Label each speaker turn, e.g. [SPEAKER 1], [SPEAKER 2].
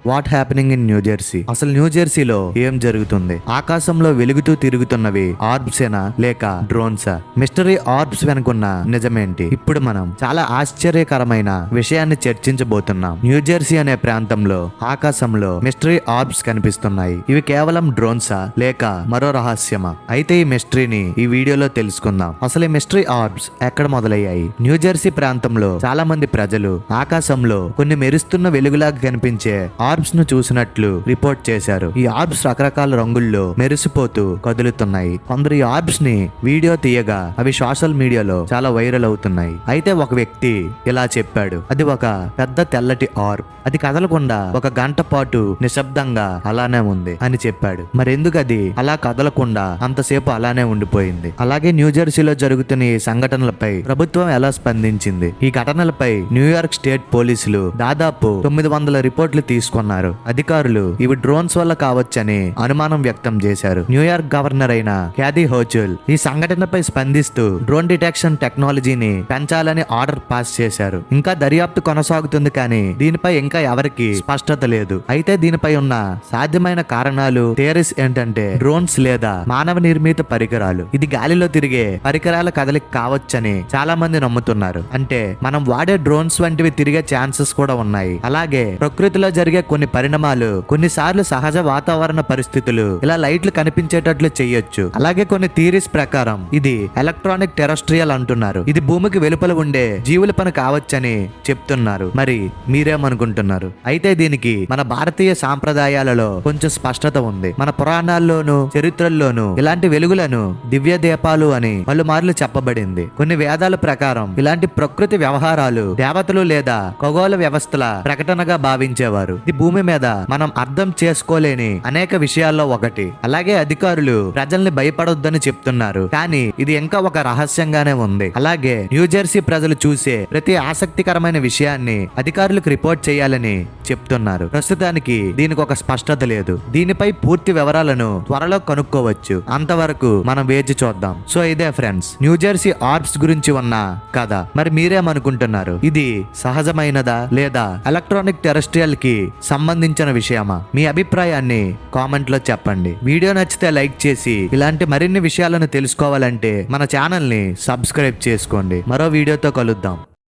[SPEAKER 1] What happening in new Jersey. అసలు new జెర్సీలో ఏం జరుగుతుంది? ఆకాశంలో వెలుగుతూ తిరుగుతున్నవి ఆర్బ్సేనా లేక డ్రోన్సా? మిస్టరీ ఆర్బ్స్ వెనుకున్న నిజమేంటి? ఇప్పుడు మనం చాలా ఆశ్చర్యకరమైన విషయాన్ని చర్చించబోతున్నాం. న్యూ జెర్సీ అనే ప్రాంతంలో ఆకాశంలో మిస్టరీ ఆర్బ్స్ కనిపిస్తున్నాయి. ఇవి కేవలం డ్రోన్సా లేక మరో రహస్యమా? అయితే ఈ మిస్టరీని ఈ వీడియోలో తెలుసుకుందాం. అసలు ఈ మిస్టరీ ఆర్బ్స్ ఎక్కడ మొదలయ్యాయి? న్యూ జెర్సీ ప్రాంతంలో చాలా మంది ప్రజలు ఆకాశంలో కొన్ని మెరుస్తున్న వెలుగులాగా కనిపించే ఆర్బ్స్ ను చూసినట్లు రిపోర్ట్ చేశారు. ఈ ఆర్బ్స్ రకరకాల రంగుల్లో మెరిసిపోతూ కదులుతున్నాయి. కొందరు ఈ ఆర్బ్స్ ని వీడియో తీయగా అవి సోషల్ మీడియాలో చాలా వైరల్ అవుతున్నాయి. అయితే ఒక వ్యక్తి ఇలా చెప్పాడు, అది ఒక పెద్ద తెల్లటి ఆర్బ్, అది కదలకుండా ఒక గంట పాటు నిశ్శబ్దంగా అలానే ఉంది అని చెప్పాడు. మరెందుకు అది అలా కదలకుండా అంతసేపు అలానే ఉండిపోయింది? అలాగే న్యూ జెర్సీలో జరుగుతున్న ఈ సంఘటనలపై ప్రభుత్వం ఎలా స్పందించింది? ఈ ఘటనలపై న్యూయార్క్ స్టేట్ పోలీసులు దాదాపు 900 రిపోర్ట్లు తీసుకున్నారు. అధికారులు ఇవి డ్రోన్స్ వల్ల కావచ్చని అనుమానం వ్యక్తం చేశారు. న్యూయార్క్ గవర్నర్ అయిన క్యాథీ హోచుల్ ఈ సంఘటనపై స్పందిస్తూ డ్రోన్ డిటెక్షన్ టెక్నాలజీని పెంచాలని ఆర్డర్ పాస్ చేశారు. ఇంకా దర్యాప్తు కొనసాగుతుంది, కానీ దీనిపై ఇంకా ఎవరికి స్పష్టత లేదు. అయితే దీనిపై ఉన్న సాధ్యమైన కారణాలు థియరీస్ ఏంటంటే డ్రోన్స్ లేదా మానవ నిర్మిత పరికరాలు. ఇది గాలిలో తిరిగే పరికరాల కదలిక కావచ్చని చాలా మంది నమ్ముతున్నారు. అంటే మనం వాడే డ్రోన్స్ వంటివి తిరిగే ఛాన్సెస్ కూడా ఉన్నాయి. అలాగే ప్రకృతిలో జరిగే కొన్ని పరిణామాలు, కొన్నిసార్లు సహజ వాతావరణ పరిస్థితులు ఇలా లైట్లు కనిపించేటట్లు చేయొచ్చు. అలాగే కొన్ని థియరీస్ ప్రకారం ఇది ఎలక్ట్రానిక్ టెరెస్ట్రియల్ అంటున్నారు. ఇది భూమికి వెలుపల ఉండే జీవుల పని కావచ్చని చెప్తున్నారు. మరి మీరేమనుకుంటున్నారు? అయితే దీనికి మన భారతీయ సాంప్రదాయాలలో కొంచెం స్పష్టత ఉంది. మన పురాణాల్లోనూ చరిత్రల్లోనూ ఇలాంటి వెలుగులను దివ్య దీపాలు అని పలుమార్లు చెప్పబడింది. కొన్ని వేదాల ప్రకారం ఇలాంటి ప్రకృతి వ్యవహారాలు దేవతలు లేదా ఖగోళ వ్యవస్థల ప్రకటనగా భావించేవారు. ఇది భూమి మీద మనం అర్థం చేసుకోలేని అనేక విషయాల్లో ఒకటి. అలాగే అధికారులు ప్రజల్ని భయపడొద్దని చెప్తున్నారు, కానీ ఇది ఇంకా ఒక రహస్యంగానే ఉంది. అలాగే న్యూ జెర్సీ ప్రజలు చూసే ప్రతి ఆసక్తికరమైన విషయాన్ని అధికారులకు రిపోర్ట్ చేయాలని చెప్తున్నారు. ప్రస్తుతానికి దీనికి ఒక స్పష్టత లేదు. దీనిపై పూర్తి వివరాలను త్వరలో కనుక్కోవచ్చు. అంతవరకు మనం వేచి చూద్దాం. సో ఇదే ఫ్రెండ్స్, న్యూ జెర్సీ ఆర్బ్స్ గురించి ఉన్న కథ. మరి మీరేమనుకుంటున్నారు? ఇది సహజమైనదా లేదా ఎలక్ట్రానిక్ టెరెస్ట్రియల్ కి సంబంధించిన విషయమా? మీ అభిప్రాయాన్ని కామెంట్ లో చెప్పండి. వీడియో నచ్చితే లైక్ చేసి ఇలాంటి మరిన్ని విషయాలను తెలుసుకోవాలంటే మన ఛానల్ ని సబ్స్క్రైబ్ చేసుకోండి. మరో వీడియోతో కలుద్దాం.